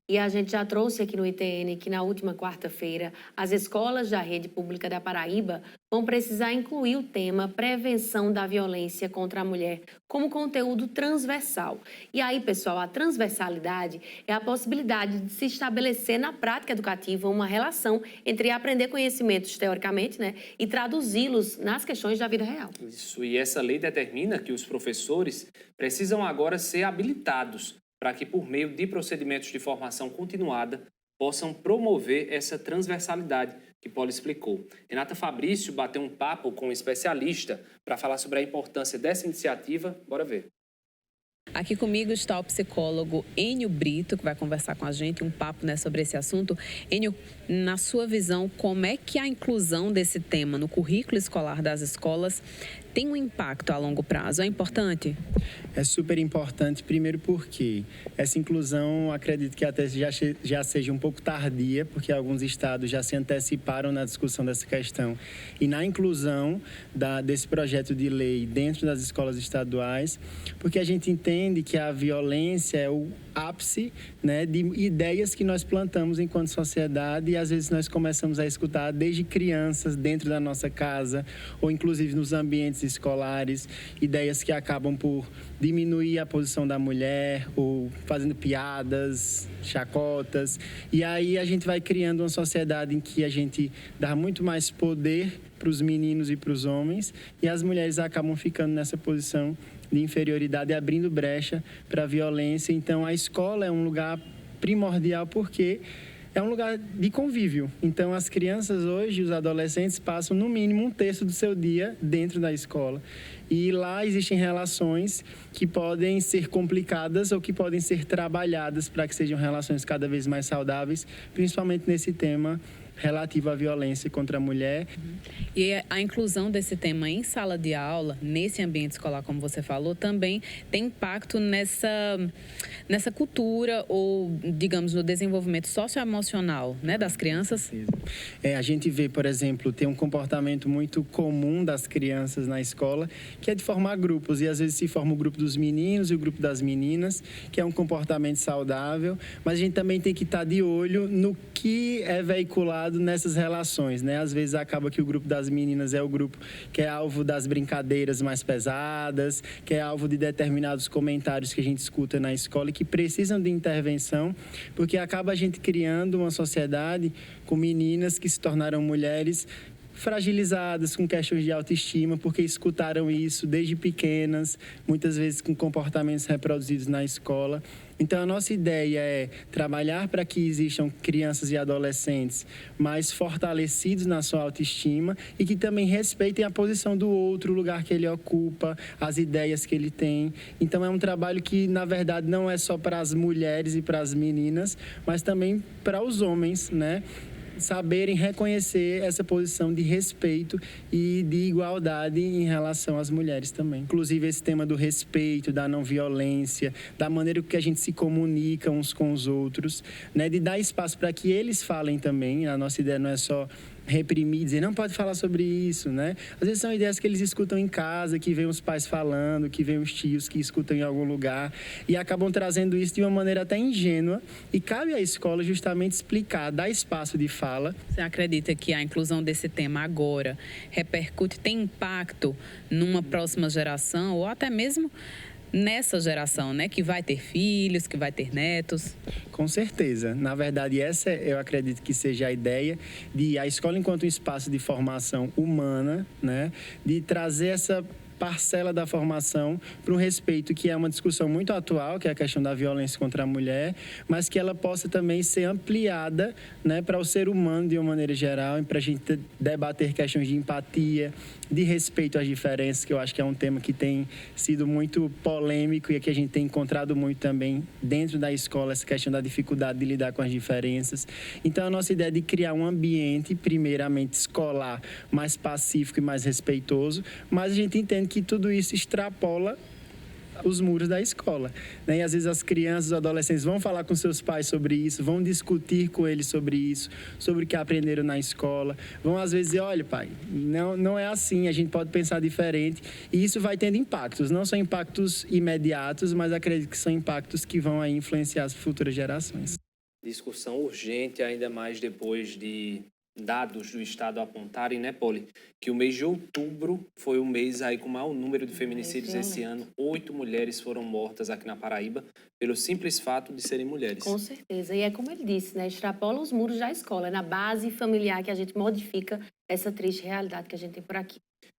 E a gente já trouxe aqui no ITN que na última quarta-feira as escolas da rede pública da Paraíba vão precisar incluir o tema prevenção da violência contra a mulher como conteúdo transversal. E aí, pessoal, a transversalidade é a possibilidade de se estabelecer na prática educativa uma relação entre aprender conhecimentos teoricamente, né, e traduzi-los nas questões da vida real. Isso, e essa lei determina que os professores precisam agora ser habilitados para que, por meio de procedimentos de formação continuada, possam promover essa transversalidade que Paulo explicou. Renata Fabrício bateu um papo com um especialista para falar sobre a importância dessa iniciativa. Bora ver. Aqui comigo está o psicólogo Enio Brito, que vai conversar com a gente um papo, né, sobre esse assunto. Enio, na sua visão, como é que a inclusão desse tema no currículo escolar das escolas tem um impacto a longo prazo? É importante? É super importante, primeiro porque essa inclusão, acredito que até já seja um pouco tardia, porque alguns estados já se anteciparam na discussão dessa questão. E na inclusão desse projeto de lei dentro das escolas estaduais, porque a gente entende que a violência é o ápice, né, de ideias que nós plantamos enquanto sociedade e às vezes nós começamos a escutar desde crianças dentro da nossa casa ou inclusive nos ambientes escolares, ideias que acabam por diminuir a posição da mulher ou fazendo piadas, chacotas. E aí a gente vai criando uma sociedade em que a gente dá muito mais poder para os meninos e para os homens e as mulheres acabam ficando nessa posição de inferioridade, abrindo brecha para a violência. Então, a escola é um lugar primordial porque é um lugar de convívio. Então, as crianças hoje, os adolescentes, passam no mínimo um terço do seu dia dentro da escola. E lá existem relações que podem ser complicadas ou que podem ser trabalhadas para que sejam relações cada vez mais saudáveis, principalmente nesse tema relativo à violência contra a mulher. E a inclusão desse tema em sala de aula, nesse ambiente escolar, como você falou, também tem impacto nessa cultura ou, digamos, no desenvolvimento socioemocional, né, das crianças? A gente vê, por exemplo, tem um comportamento muito comum das crianças na escola, que é de formar grupos. E às vezes se forma o grupo dos meninos e o grupo das meninas, que é um comportamento saudável. Mas a gente também tem que estar de olho no que é veiculado nessas relações, né? Às vezes acaba que o grupo das meninas é o grupo que é alvo das brincadeiras mais pesadas, que é alvo de determinados comentários que a gente escuta na escola e que precisam de intervenção, porque acaba a gente criando uma sociedade com meninas que se tornaram mulheres fragilizadas, com questões de autoestima, porque escutaram isso desde pequenas, muitas vezes com comportamentos reproduzidos na escola. Então, a nossa ideia é trabalhar para que existam crianças e adolescentes mais fortalecidos na sua autoestima e que também respeitem a posição do outro, o lugar que ele ocupa, as ideias que ele tem. Então, é um trabalho que, na verdade, não é só para as mulheres e para as meninas, mas também para os homens, né? Saberem reconhecer essa posição de respeito e de igualdade em relação às mulheres também. Inclusive esse tema do respeito, da não violência, da maneira que a gente se comunica uns com os outros, né, de dar espaço para que eles falem também. A nossa ideia não é só reprimir, dizer não pode falar sobre isso, né? Às vezes são ideias que eles escutam em casa, que vêm os pais falando, que vêm os tios que escutam em algum lugar e acabam trazendo isso de uma maneira até ingênua e cabe à escola justamente explicar, dar espaço de fala. Você acredita que a inclusão desse tema agora repercute, tem impacto numa próxima geração ou até mesmo nessa geração, né, que vai ter filhos, que vai ter netos? Com certeza. Na verdade, essa eu acredito que seja a ideia de a escola enquanto um espaço de formação humana, né, de trazer essa parcela da formação para um respeito que é uma discussão muito atual, que é a questão da violência contra a mulher, mas que ela possa também ser ampliada, né, para o ser humano de uma maneira geral e para a gente debater questões de empatia, de respeito às diferenças, que eu acho que é um tema que tem sido muito polêmico e que a gente tem encontrado muito também dentro da escola, essa questão da dificuldade de lidar com as diferenças. Então, a nossa ideia é de criar um ambiente, primeiramente escolar, mais pacífico e mais respeitoso, mas a gente entende que tudo isso extrapola os muros da escola, né? E às vezes as crianças, os adolescentes vão falar com seus pais sobre isso, vão discutir com eles sobre isso, sobre o que aprenderam na escola, vão às vezes dizer, olha pai, não é assim, a gente pode pensar diferente e isso vai tendo impactos, não são impactos imediatos, mas acredito que são impactos que vão aí influenciar as futuras gerações. discussão urgente, ainda mais depois de dados do Estado apontarem, né, Poli, que o mês de outubro foi o mês aí com o maior número de feminicídios esse ano. 8 mulheres foram mortas aqui na Paraíba pelo simples fato de serem mulheres. Com certeza. E é como ele disse, né? Extrapola os muros da escola. É na base familiar que a gente modifica essa triste realidade que a gente tem por aqui.